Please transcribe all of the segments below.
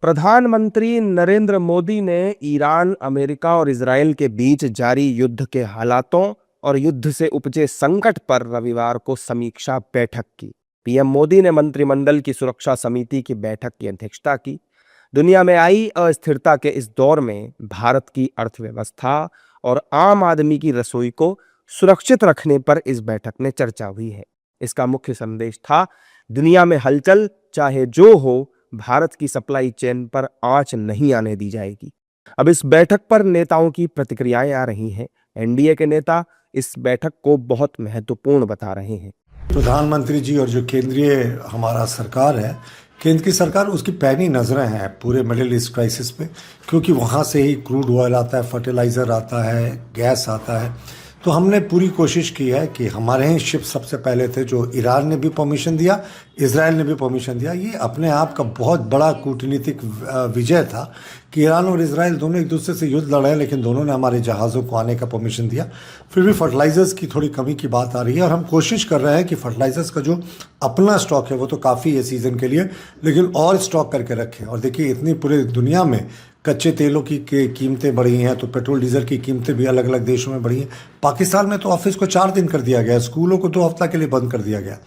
प्रधानमंत्री नरेंद्र मोदी ने Iran, America और इजरायल के बीच जारी युद्ध के हालातों और युद्ध से उपजे संकट पर रविवार को समीक्षा बैठक की। पीएम मोदी ने मंत्रिमंडल की सुरक्षा समिति की बैठक की अध्यक्षता की। दुनिया में आई अस्थिरता के इस दौर में भारत की अर्थव्यवस्था और आम आदमी की रसोई को सुरक्षित रखने पर इस बैठक में चर्चा हुई है। इसका मुख्य संदेश था, दुनिया में हलचल चाहे जो हो, भारत की सप्लाई चेन पर आंच नहीं आने दी जाएगी। अब इस बैठक पर नेताओं की प्रतिक्रियाएं आ रही हैं। एनडीए के नेता इस बैठक को बहुत महत्वपूर्ण बता रहे हैं। प्रधानमंत्री जी और जो केंद्रीय हमारा सरकार है, केंद्र की सरकार, उसकी पैनी नज़रें हैं पूरे मिडिल ईस्ट क्राइसिस पे, क्योंकि वहाँ से ही क्रूड ऑयल आता है, फर्टिलाइज़र आता है, गैस आता है। तो हमने पूरी कोशिश की है कि हमारे यहाँ शिप सबसे पहले थे, जो ईरान ने भी परमिशन दिया, इजराइल ने भी परमिशन दिया। ये अपने आप का बहुत बड़ा कूटनीतिक विजय था कि ईरान और इजराइल दोनों एक दूसरे से युद्ध लड़े, लेकिन दोनों ने हमारे जहाज़ों को आने का परमिशन दिया। फिर भी फर्टिलाइज़र्स की थोड़ी कमी की बात आ रही है और हम कोशिश कर रहे हैं कि फर्टिलाइज़र्स का जो अपना स्टॉक है वो तो काफ़ी है सीज़न के लिए, लेकिन और स्टॉक करके रखें। और देखिए, इतनी पूरे दुनिया में कच्चे तेलों की कीमतें बढ़ी हैं, तो पेट्रोल डीजल की कीमतें भी अलग अलग देशों में बढ़ी हैं। पाकिस्तान में तो ऑफिस को 4 दिन कर दिया गया, स्कूलों को 2 हफ्ता के लिए बंद कर दिया गया।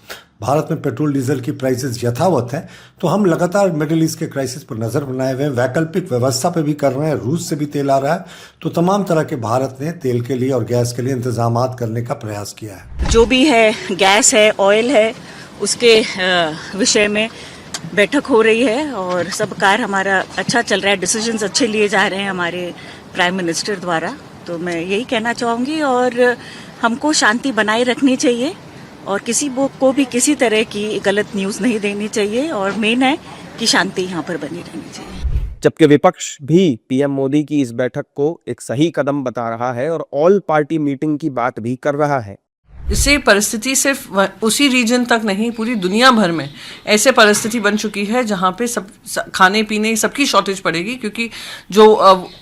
भारत में पेट्रोल डीजल की प्राइसेस यथावत हैं। तो हम लगातार मिडिल ईस्ट के क्राइसिस पर नज़र बनाए हुए हैं, वैकल्पिक व्यवस्था पे भी कर रहे हैं। रूस से भी तेल आ रहा है, तो तमाम तरह के भारत ने तेल के लिए और गैस के लिए इंतजाम करने का प्रयास किया है। जो भी है, गैस है, ऑयल है, उसके विषय में बैठक हो रही है और सब कार्य हमारा अच्छा चल रहा है। डिसीजंस अच्छे लिए जा रहे हैं हमारे प्राइम मिनिस्टर द्वारा। तो मैं यही कहना चाहूँगी, और हमको शांति बनाए रखनी चाहिए और किसी को भी किसी तरह की गलत न्यूज़ नहीं देनी चाहिए, और मेन है कि शांति यहाँ पर बनी रहनी चाहिए। जबकि विपक्ष भी पीएम मोदी की इस बैठक को एक सही कदम बता रहा है और ऑल पार्टी मीटिंग की बात भी कर रहा है। इससे परिस्थिति सिर्फ उसी रीजन तक नहीं, पूरी दुनिया भर में ऐसे परिस्थिति बन चुकी है जहाँ पे सब खाने पीने सबकी शॉर्टेज पड़ेगी, क्योंकि जो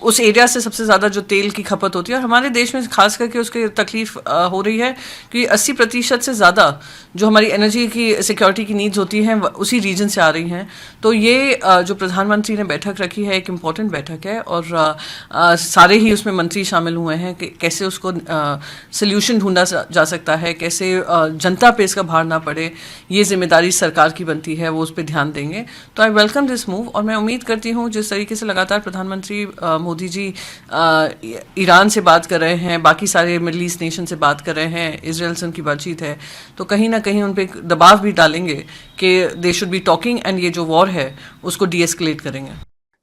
उस एरिया से सबसे ज़्यादा जो तेल की खपत होती है, और हमारे देश में खास करके उसकी तकलीफ हो रही है कि 80% से ज़्यादा जो हमारी एनर्जी की सिक्योरिटी की नीड्स होती हैं उसी रीजन से आ रही हैं। तो ये जो प्रधानमंत्री ने बैठक रखी है, एक इम्पॉर्टेंट बैठक है, और सारे ही उसमें मंत्री शामिल हुए हैं कि कैसे उसको सोल्यूशन ढूंढा जा सकता है, कैसे जनता पे इसका भार ना पड़े। ये जिम्मेदारी सरकार की बनती है, वो उस पर ध्यान देंगे। तो आई वेलकम दिस मूव, और मैं उम्मीद करती हूँ जिस तरीके से लगातार प्रधानमंत्री मोदी जी ईरान से बात कर रहे हैं, बाकी सारे मिडल ईस्ट नेशन से बात कर रहे हैं, इजराइल से उनकी बातचीत है, तो कहीं ना कहीं उन पर दबाव भी डालेंगे कि they should be talking, and ये जो वॉर है उसको डीएस्केलेट करेंगे।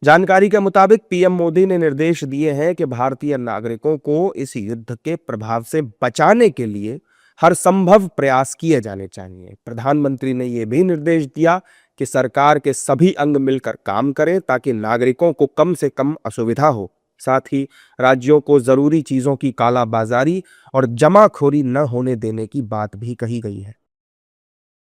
जानकारी के मुताबिक पीएम मोदी ने निर्देश दिए हैं कि भारतीय नागरिकों को इस युद्ध के प्रभाव से बचाने के लिए हर संभव प्रयास किए जाने चाहिए। प्रधानमंत्री ने यह भी निर्देश दिया कि सरकार के सभी अंग मिलकर काम करें ताकि नागरिकों को कम से कम असुविधा हो। साथ ही राज्यों को जरूरी चीजों की कालाबाजारी और जमाखोरी न होने देने की बात भी कही गई है।